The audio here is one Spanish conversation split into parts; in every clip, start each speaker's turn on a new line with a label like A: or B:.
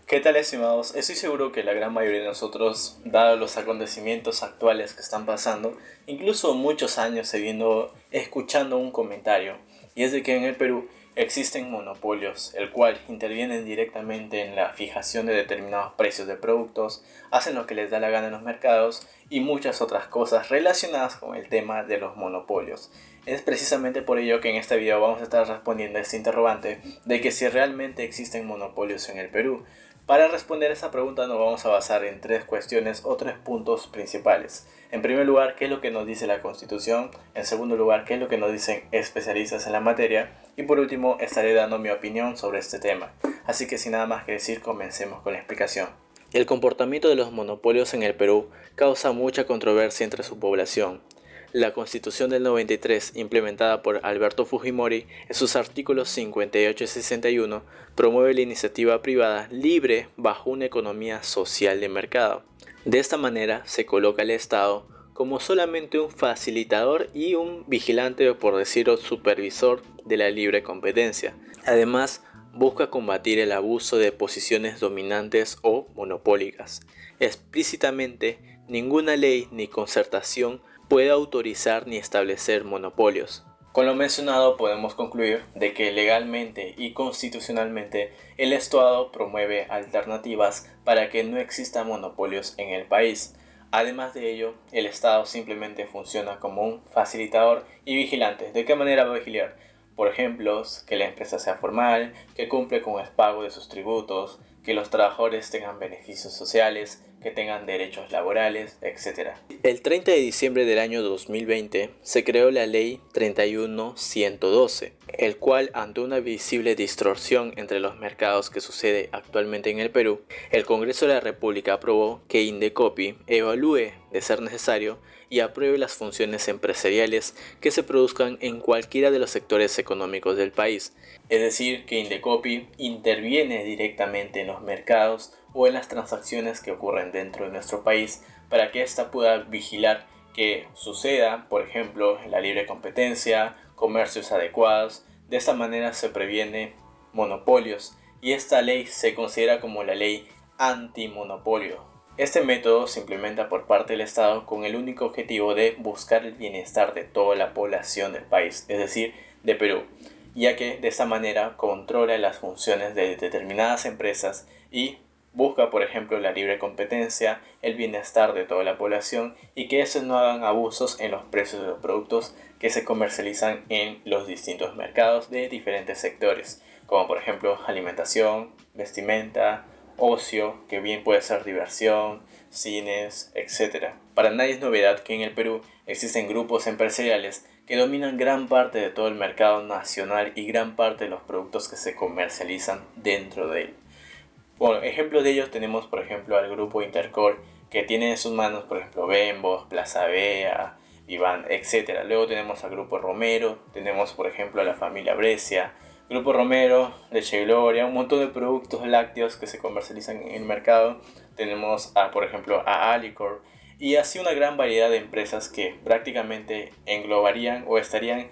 A: ¿Qué tal, estimados? Estoy seguro que la gran mayoría de nosotros, dado los acontecimientos actuales que están pasando, incluso muchos años escuchando un comentario, y es de que en el Perú existen monopolios, el cual intervienen directamente en la fijación de determinados precios de productos, hacen lo que les da la gana en los mercados y muchas otras cosas relacionadas con el tema de los monopolios. Es precisamente por ello que en este video vamos a estar respondiendo a este interrogante de que si realmente existen monopolios en el Perú. Para responder esa pregunta nos vamos a basar en tres cuestiones o tres puntos principales. En primer lugar, ¿qué es lo que nos dice la Constitución? En segundo lugar, ¿qué es lo que nos dicen especialistas en la materia? Y por último, estaré dando mi opinión sobre este tema. Así que sin nada más que decir, comencemos con la explicación. El comportamiento de los monopolios en el Perú causa mucha controversia entre su población. La Constitución del 93, implementada por Alberto Fujimori, en sus artículos 58 y 61, promueve la iniciativa privada libre bajo una economía social de mercado. De esta manera se coloca al Estado como solamente un facilitador y un vigilante, o por decirlo, supervisor de la libre competencia. Además, busca combatir el abuso de posiciones dominantes o monopólicas. Explícitamente, ninguna ley ni concertación puede autorizar ni establecer monopolios. Con lo mencionado podemos concluir de que legalmente y constitucionalmente el Estado promueve alternativas para que no existan monopolios en el país. Además de ello, el Estado simplemente funciona como un facilitador y vigilante. ¿De qué manera va a vigilar? Por ejemplo, que la empresa sea formal, que cumple con el pago de sus tributos, que los trabajadores tengan beneficios sociales, que tengan derechos laborales, etc. El 30 de diciembre del año 2020 se creó la Ley 31112, el cual, ante una visible distorsión entre los mercados que sucede actualmente en el Perú, el Congreso de la República aprobó que Indecopi evalúe, de ser necesario, y apruebe las funciones empresariales que se produzcan en cualquiera de los sectores económicos del país. Es decir, que Indecopi interviene directamente en los mercados o en las transacciones que ocurren dentro de nuestro país para que ésta pueda vigilar que suceda, por ejemplo, la libre competencia, comercios adecuados. De esta manera se previene monopolios y esta ley se considera como la ley antimonopolio. Este método se implementa por parte del Estado con el único objetivo de buscar el bienestar de toda la población del país, es decir, de Perú, ya que de esta manera controla las funciones de determinadas empresas y busca, por ejemplo, la libre competencia, el bienestar de toda la población y que estos no hagan abusos en los precios de los productos que se comercializan en los distintos mercados de diferentes sectores, como por ejemplo alimentación, vestimenta, ocio, que bien puede ser diversión, cines, etc. Para nadie es novedad que en el Perú existen grupos empresariales que dominan gran parte de todo el mercado nacional y gran parte de los productos que se comercializan dentro de él. Bueno, ejemplos de ellos tenemos, por ejemplo, al grupo Intercor, que tiene en sus manos, por ejemplo, Bembo, Plaza Vea, Vivan, etc. Luego tenemos al grupo Romero, tenemos, por ejemplo, a la familia Brescia, Grupo Romero, Leche Gloria, un montón de productos lácteos que se comercializan en el mercado. Tenemos, por ejemplo, a Alicor y así una gran variedad de empresas que prácticamente englobarían o estarían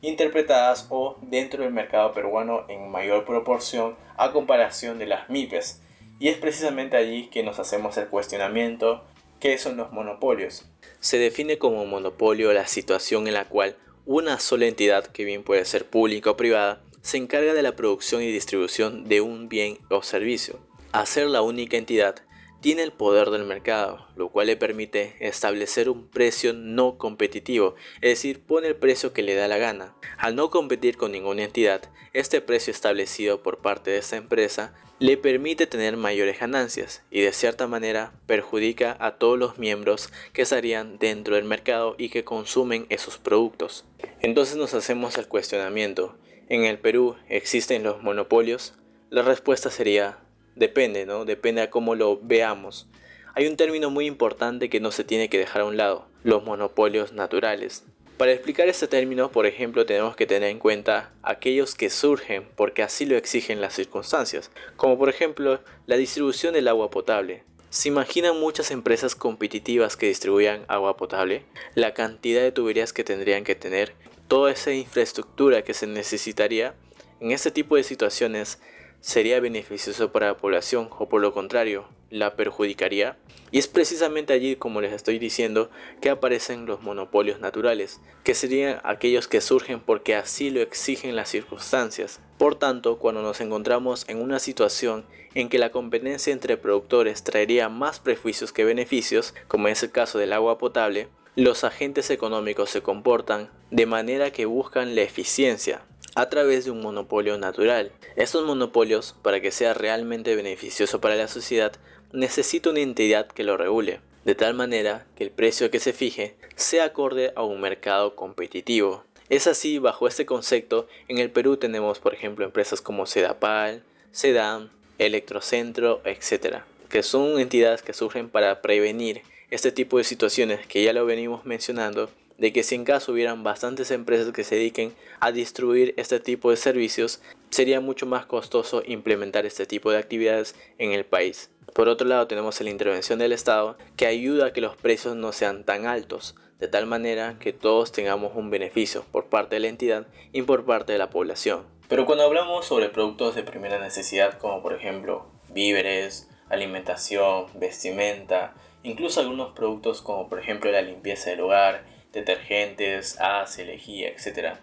A: interpretadas o dentro del mercado peruano en mayor proporción a comparación de las MIPES. Y es precisamente allí que nos hacemos el cuestionamiento: ¿qué son los monopolios? Se define como monopolio la situación en la cual una sola entidad, que bien puede ser pública o privada, se encarga de la producción y distribución de un bien o servicio. Al ser la única entidad, tiene el poder del mercado, lo cual le permite establecer un precio no competitivo, es decir, pone el precio que le da la gana. Al no competir con ninguna entidad, este precio establecido por parte de esta empresa le permite tener mayores ganancias y de cierta manera perjudica a todos los miembros que estarían dentro del mercado y que consumen esos productos. Entonces nos hacemos el cuestionamiento: ¿en el Perú existen los monopolios? La respuesta sería: depende, ¿no? Depende a cómo lo veamos. Hay un término muy importante que no se tiene que dejar a un lado: los monopolios naturales. Para explicar este término, por ejemplo, tenemos que tener en cuenta aquellos que surgen porque así lo exigen las circunstancias, como por ejemplo la distribución del agua potable. ¿Se imaginan muchas empresas competitivas que distribuyan agua potable? La cantidad de tuberías que tendrían que tener, toda esa infraestructura que se necesitaría. En este tipo de situaciones ¿sería beneficioso para la población o por lo contrario, la perjudicaría? Y es precisamente allí, como les estoy diciendo, que aparecen los monopolios naturales, que serían aquellos que surgen porque así lo exigen las circunstancias. Por tanto, cuando nos encontramos en una situación en que la competencia entre productores traería más prejuicios que beneficios, como es el caso del agua potable, los agentes económicos se comportan de manera que buscan la eficiencia a través de un monopolio natural. Estos monopolios, para que sea realmente beneficioso para la sociedad, necesita una entidad que lo regule, de tal manera que el precio que se fije sea acorde a un mercado competitivo. Es así, bajo este concepto, en el Perú tenemos por ejemplo empresas como Sedapal, Sedam, Electrocentro, etc., que son entidades que surgen para prevenir este tipo de situaciones que ya lo venimos mencionando, de que si en caso hubieran bastantes empresas que se dediquen a distribuir este tipo de servicios, sería mucho más costoso implementar este tipo de actividades en el país. Por otro lado, tenemos la intervención del Estado, que ayuda a que los precios no sean tan altos, de tal manera que todos tengamos un beneficio por parte de la entidad y por parte de la población. Pero cuando hablamos sobre productos de primera necesidad, como por ejemplo víveres, alimentación, vestimenta, incluso algunos productos como por ejemplo la limpieza del hogar, detergentes, ace, lejía, etc.,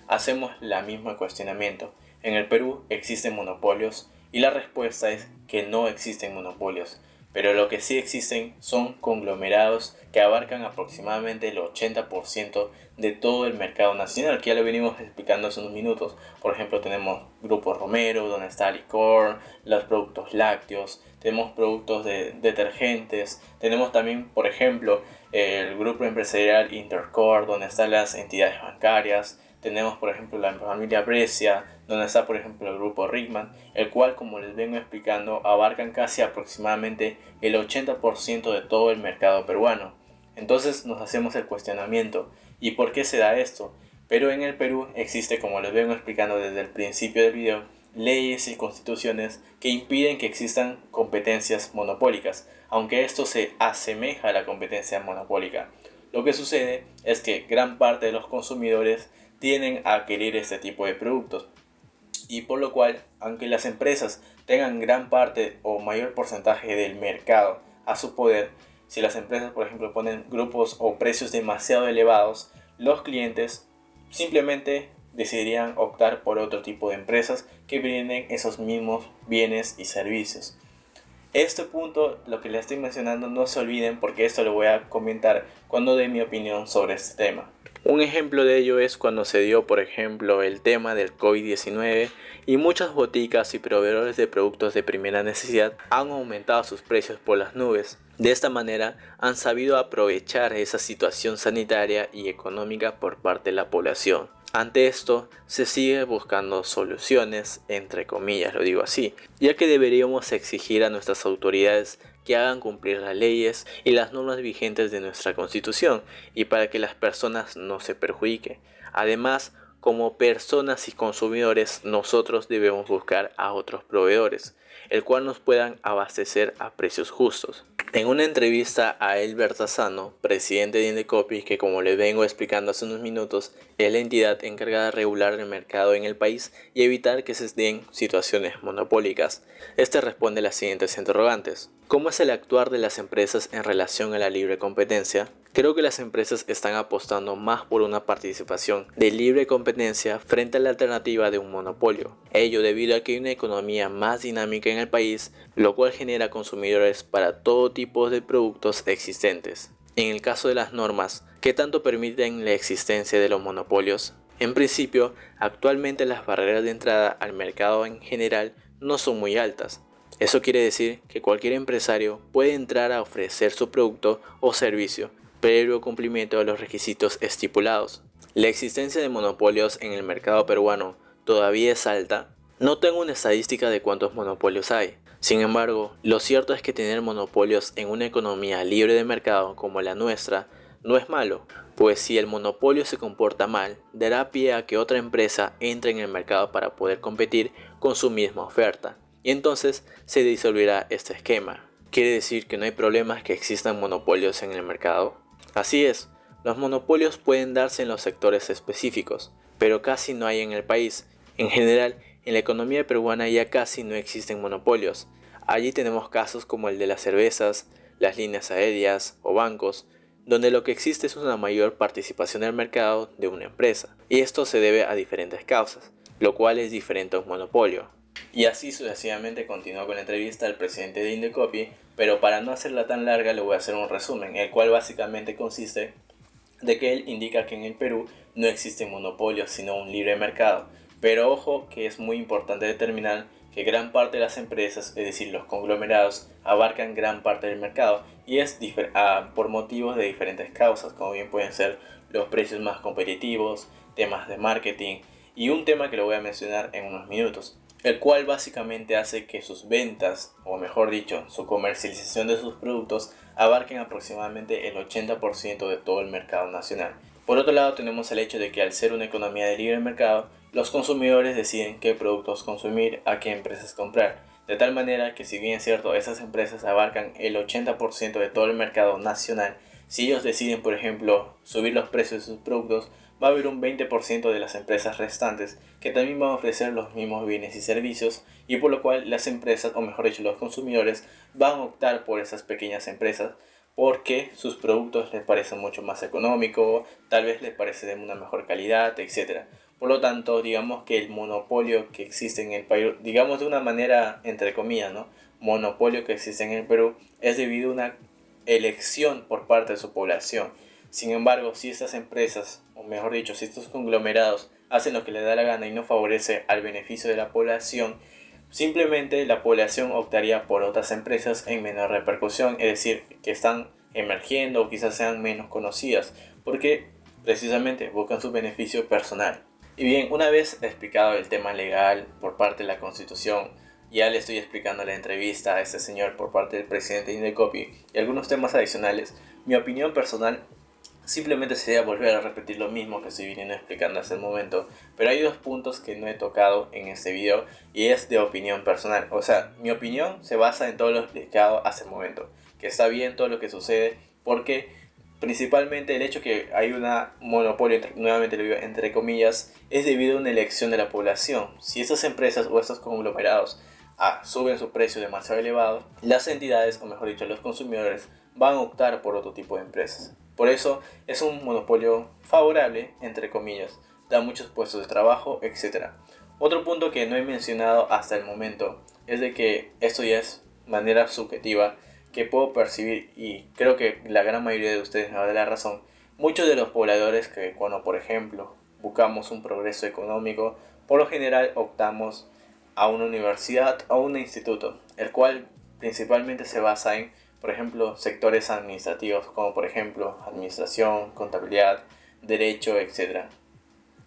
A: hacemos el mismo cuestionamiento. En el Perú existen monopolios y la respuesta es que no existen monopolios, pero lo que sí existen son conglomerados que abarcan aproximadamente el 80% de todo el mercado nacional, que ya lo venimos explicando hace unos minutos. Por ejemplo, tenemos Grupo Romero, donde está Licor, los productos lácteos, tenemos productos de detergentes, tenemos también, por ejemplo, el grupo empresarial Intercore, donde están las entidades bancarias. Tenemos, por ejemplo, la familia Brescia, donde está, por ejemplo, el grupo Rickman, el cual, como les vengo explicando, abarcan casi aproximadamente el 80% de todo el mercado peruano. Entonces nos hacemos el cuestionamiento, ¿y por qué se da esto? Pero en el Perú existe, como les vengo explicando desde el principio del video, leyes y constituciones que impiden que existan competencias monopólicas, aunque esto se asemeja a la competencia monopólica. Lo que sucede es que gran parte de los consumidores tienden a adquirir este tipo de productos, y por lo cual, aunque las empresas tengan gran parte o mayor porcentaje del mercado a su poder, si las empresas por ejemplo ponen grupos o precios demasiado elevados, los clientes simplemente decidirían optar por otro tipo de empresas que brinden esos mismos bienes y servicios. Este punto, lo que les estoy mencionando, no se olviden porque esto lo voy a comentar cuando dé mi opinión sobre este tema. Un ejemplo de ello es cuando se dio, por ejemplo, el tema del COVID-19 y muchas boticas y proveedores de productos de primera necesidad han aumentado sus precios por las nubes. De esta manera han sabido aprovechar esa situación sanitaria y económica por parte de la población. Ante esto, se sigue buscando soluciones, entre comillas lo digo así, ya que deberíamos exigir a nuestras autoridades que hagan cumplir las leyes y las normas vigentes de nuestra Constitución y para que las personas no se perjudiquen. Además, como personas y consumidores, nosotros debemos buscar a otros proveedores, el cual nos puedan abastecer a precios justos. En una entrevista a Elbert Asano, presidente de Indecopi, que como les vengo explicando hace unos minutos, es la entidad encargada de regular el mercado en el país y evitar que se den situaciones monopólicas, este responde las siguientes interrogantes. ¿Cómo es el actuar de las empresas en relación a la libre competencia? Creo que las empresas están apostando más por una participación de libre competencia frente a la alternativa de un monopolio. Ello debido a que hay una economía más dinámica en el país, lo cual genera consumidores para todo tipo de productos existentes. En el caso de las normas, ¿qué tanto permiten la existencia de los monopolios? En principio, actualmente las barreras de entrada al mercado en general no son muy altas. Eso quiere decir que cualquier empresario puede entrar a ofrecer su producto o servicio, previo cumplimiento de los requisitos estipulados. La existencia de monopolios en el mercado peruano todavía es alta. No tengo una estadística de cuántos monopolios hay. Sin embargo, lo cierto es que tener monopolios en una economía libre de mercado como la nuestra no es malo, pues si el monopolio se comporta mal, dará pie a que otra empresa entre en el mercado para poder competir con su misma oferta, y entonces se disolverá este esquema. ¿Quiere decir que no hay problemas que existan monopolios en el mercado? Así es, los monopolios pueden darse en los sectores específicos, pero casi no hay en el país. En general, en la economía peruana ya casi no existen monopolios. Allí tenemos casos como el de las cervezas, las líneas aéreas o bancos, donde lo que existe es una mayor participación del mercado de una empresa, y esto se debe a diferentes causas, lo cual es diferente a un monopolio. Y así sucesivamente continuó con la entrevista al presidente de Indecopi, pero para no hacerla tan larga le voy a hacer un resumen, el cual básicamente consiste de que él indica que en el Perú no existe monopolio sino un libre mercado. Pero ojo que es muy importante determinar que gran parte de las empresas, es decir, los conglomerados, abarcan gran parte del mercado y es por motivos de diferentes causas, como bien pueden ser los precios más competitivos, temas de marketing y un tema que lo voy a mencionar en unos minutos, el cual básicamente hace que sus ventas, o mejor dicho, su comercialización de sus productos, abarquen aproximadamente el 80% de todo el mercado nacional. Por otro lado, tenemos el hecho de que al ser una economía de libre mercado, los consumidores deciden qué productos consumir, a qué empresas comprar, de tal manera que si bien es cierto, esas empresas abarcan el 80% de todo el mercado nacional, si ellos deciden, por ejemplo, subir los precios de sus productos, va a haber un 20% de las empresas restantes que también van a ofrecer los mismos bienes y servicios, y por lo cual las empresas, o mejor dicho los consumidores, van a optar por esas pequeñas empresas porque sus productos les parecen mucho más económicos, tal vez les parece de una mejor calidad, etc. Por lo tanto, digamos que el monopolio que existe en el país, digamos de una manera entre comillas, ¿no? Monopolio que existe en el Perú es debido a una elección por parte de su población. Sin embargo, si estas empresas, o mejor dicho, si estos conglomerados hacen lo que les da la gana y no favorece al beneficio de la población, simplemente la población optaría por otras empresas en menor repercusión, es decir, que están emergiendo o quizás sean menos conocidas, porque precisamente buscan su beneficio personal. Y bien, una vez explicado el tema legal por parte de la Constitución, ya le estoy explicando la entrevista a este señor por parte del presidente de Indecopi y algunos temas adicionales, mi opinión personal simplemente sería volver a repetir lo mismo que estoy viniendo explicando hasta el momento, pero hay dos puntos que no he tocado en este video y es de opinión personal. O sea, mi opinión se basa en todo lo explicado hasta el momento, que está bien todo lo que sucede, porque principalmente el hecho que hay una monopolio, nuevamente lo digo entre comillas, es debido a una elección de la población. Si estas empresas o estos conglomerados suben su precio demasiado elevado, las entidades, o mejor dicho los consumidores, van a optar por otro tipo de empresas. Por eso es un monopolio favorable, entre comillas, da muchos puestos de trabajo, etc. Otro punto que no he mencionado hasta el momento es de que esto ya es manera subjetiva que puedo percibir, y creo que la gran mayoría de ustedes me va a dar la razón. Muchos de los pobladores que cuando por ejemplo buscamos un progreso económico, por lo general optamos a una universidad o un instituto, el cual principalmente se basa en, por ejemplo, sectores administrativos como por ejemplo administración, contabilidad, derecho, etc.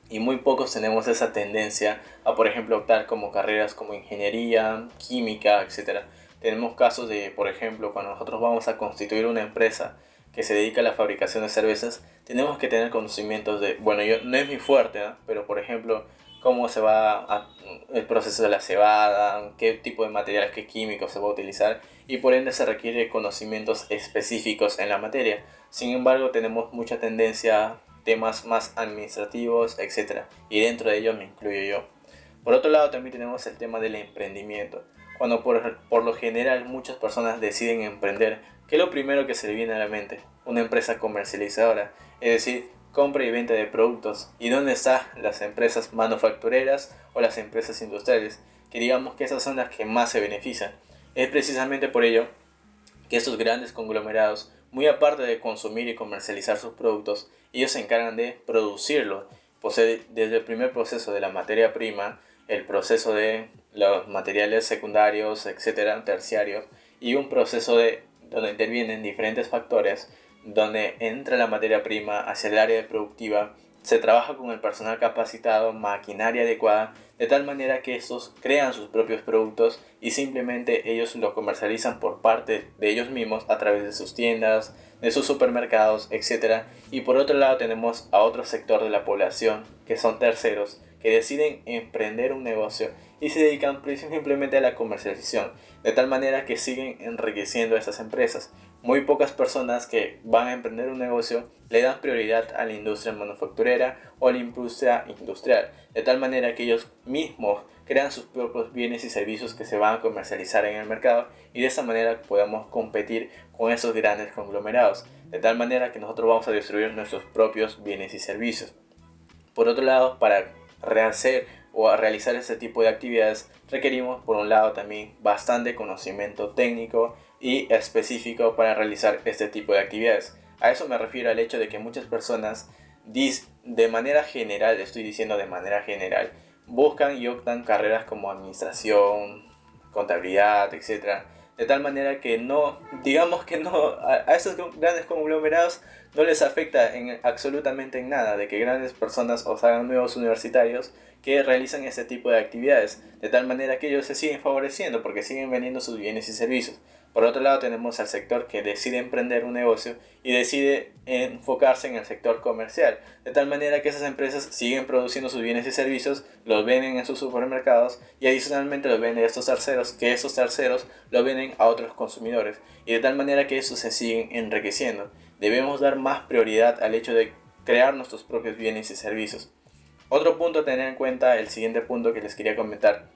A: Y muy pocos tenemos esa tendencia a, por ejemplo, optar como carreras como ingeniería, química, etc. Tenemos casos de, por ejemplo, cuando nosotros vamos a constituir una empresa que se dedica a la fabricación de cervezas, tenemos que tener conocimientos de, bueno, yo no es mi fuerte, ¿no? Pero por ejemplo, cómo se va el proceso de la cebada, qué tipo de materiales, qué químicos se va a utilizar, y por ende se requiere conocimientos específicos en la materia. Sin embargo, tenemos mucha tendencia a temas más administrativos, etc. Y dentro de ellos me incluyo yo. Por otro lado, también tenemos el tema del emprendimiento. Cuando por lo general muchas personas deciden emprender, ¿qué es lo primero que se le viene a la mente? Una empresa comercializadora, es decir, compra y venta de productos. ¿Y dónde están las empresas manufactureras o las empresas industriales? Que digamos que esas son las que más se benefician. Es precisamente por ello que estos grandes conglomerados, muy aparte de consumir y comercializar sus productos, ellos se encargan de producirlo. Posee desde el primer proceso de la materia prima, el proceso de los materiales secundarios, etcétera, terciarios, y un proceso de donde intervienen diferentes factores, donde entra la materia prima hacia el área productiva, se trabaja con el personal capacitado, maquinaria adecuada, de tal manera que estos crean sus propios productos y simplemente ellos lo comercializan por parte de ellos mismos a través de sus tiendas, de sus supermercados, etc. Y por otro lado tenemos a otro sector de la población, que son terceros, que deciden emprender un negocio y se dedican simplemente a la comercialización, de tal manera que siguen enriqueciendo a esas empresas. muy pocas personas que van a emprender un negocio le dan prioridad a la industria manufacturera o a la industria industrial, de tal manera que ellos mismos crean sus propios bienes y servicios que se van a comercializar en el mercado y de esa manera podamos competir con esos grandes conglomerados, de tal manera que nosotros vamos a destruir nuestros propios bienes y servicios. Por otro lado, para rehacer o a realizar este tipo de actividades requerimos por un lado también bastante conocimiento técnico y específico para realizar este tipo de actividades. A eso me refiero al hecho de que muchas personas de manera general, estoy diciendo de manera general, buscan y optan carreras como administración, contabilidad, etcétera, de tal manera que no, digamos que no, a estos grandes conglomerados no les afecta absolutamente en nada de que grandes personas o hagan nuevos universitarios que realizan este tipo de actividades, de tal manera que ellos se siguen favoreciendo porque siguen vendiendo sus bienes y servicios. Por otro lado tenemos al sector que decide emprender un negocio y decide enfocarse en el sector comercial, de tal manera que esas empresas siguen produciendo sus bienes y servicios, los venden en sus supermercados y adicionalmente los venden a estos terceros, que esos terceros los venden a otros consumidores y de tal manera que estos se siguen enriqueciendo. Debemos dar más prioridad al hecho de crear nuestros propios bienes y servicios. Otro punto a tener en cuenta, el siguiente punto que les quería comentar,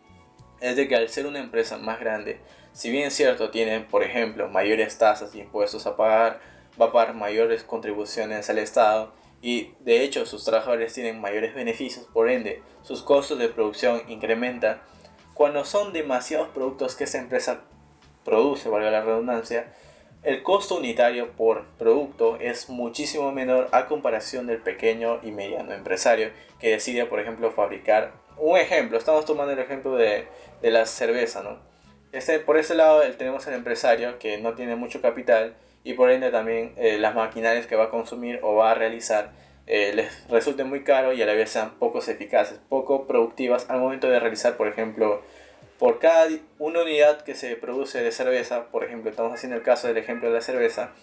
A: es de que al ser una empresa más grande, si bien es cierto, tienen, por ejemplo, mayores tasas de impuestos a pagar, va a pagar mayores contribuciones al Estado y de hecho sus trabajadores tienen mayores beneficios, por ende, sus costos de producción incrementan. Cuando son demasiados productos que esa empresa produce, valga la redundancia, el costo unitario por producto es muchísimo menor a comparación del pequeño y mediano empresario que decide, por ejemplo, fabricar. Un ejemplo, estamos tomando el ejemplo de la cerveza, ¿no? Por ese lado tenemos el empresario que no tiene mucho capital y por ende también las maquinarias que va a consumir o va a realizar les resulten muy caro y a la vez sean poco eficaces, poco productivas al momento de realizar, por ejemplo, por cada una unidad que se produce de cerveza, por ejemplo, estamos haciendo el caso del ejemplo de la cerveza,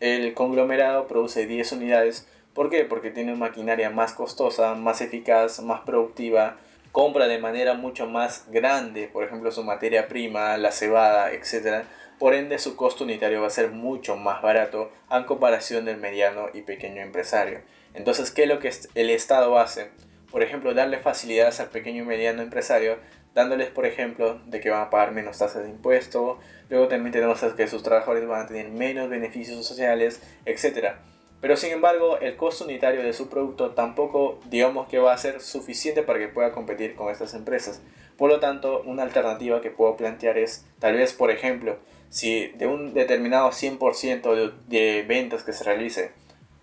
A: el conglomerado produce 10 unidades. ¿Por qué? Porque tiene una maquinaria más costosa, más eficaz, más productiva, compra de manera mucho más grande, por ejemplo, su materia prima, la cebada, etcétera. Por ende, su costo unitario va a ser mucho más barato en comparación del mediano y pequeño empresario. Entonces, ¿qué es lo que el Estado hace? Por ejemplo, darle facilidades al pequeño y mediano empresario, dándoles, por ejemplo, de que van a pagar menos tasas de impuesto. Luego también tenemos que sus trabajadores van a tener menos beneficios sociales, etcétera. Pero sin embargo, el costo unitario de su producto tampoco, digamos que va a ser suficiente para que pueda competir con estas empresas. Por lo tanto, una alternativa que puedo plantear es, tal vez, por ejemplo, si de un determinado 100% de ventas que se realice,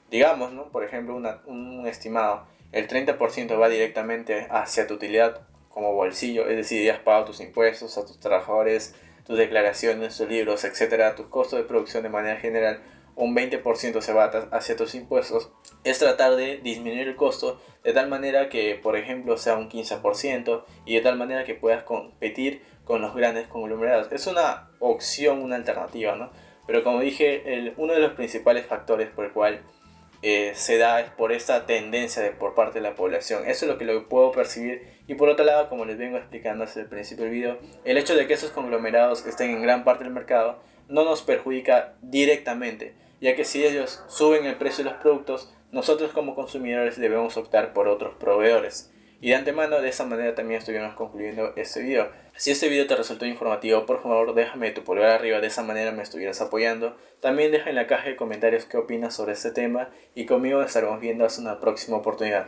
A: digamos, ¿no? Por ejemplo, un estimado, el 30% va directamente hacia tu utilidad como bolsillo, es decir, ya has pagado tus impuestos a tus trabajadores, tus declaraciones, tus libros, etcétera, tus costos de producción de manera general, un 20% se va hacia tus impuestos, es tratar de disminuir el costo de tal manera que, por ejemplo, sea un 15% y de tal manera que puedas competir con los grandes conglomerados. Es una opción, una alternativa, ¿no? Pero como dije, uno de los principales factores por el cual se da es por esta tendencia por parte de la población. Eso es lo que puedo percibir. Y por otro lado, como les vengo explicando desde el principio del video, el hecho de que esos conglomerados estén en gran parte del mercado no nos perjudica directamente, ya que si ellos suben el precio de los productos, nosotros como consumidores debemos optar por otros proveedores. Y de antemano, de esa manera también estuvimos concluyendo este video. Si este video te resultó informativo, por favor déjame tu pulgar arriba, de esa manera me estuvieras apoyando. También deja en la caja de comentarios qué opinas sobre este tema y conmigo estaremos viendo hasta una próxima oportunidad.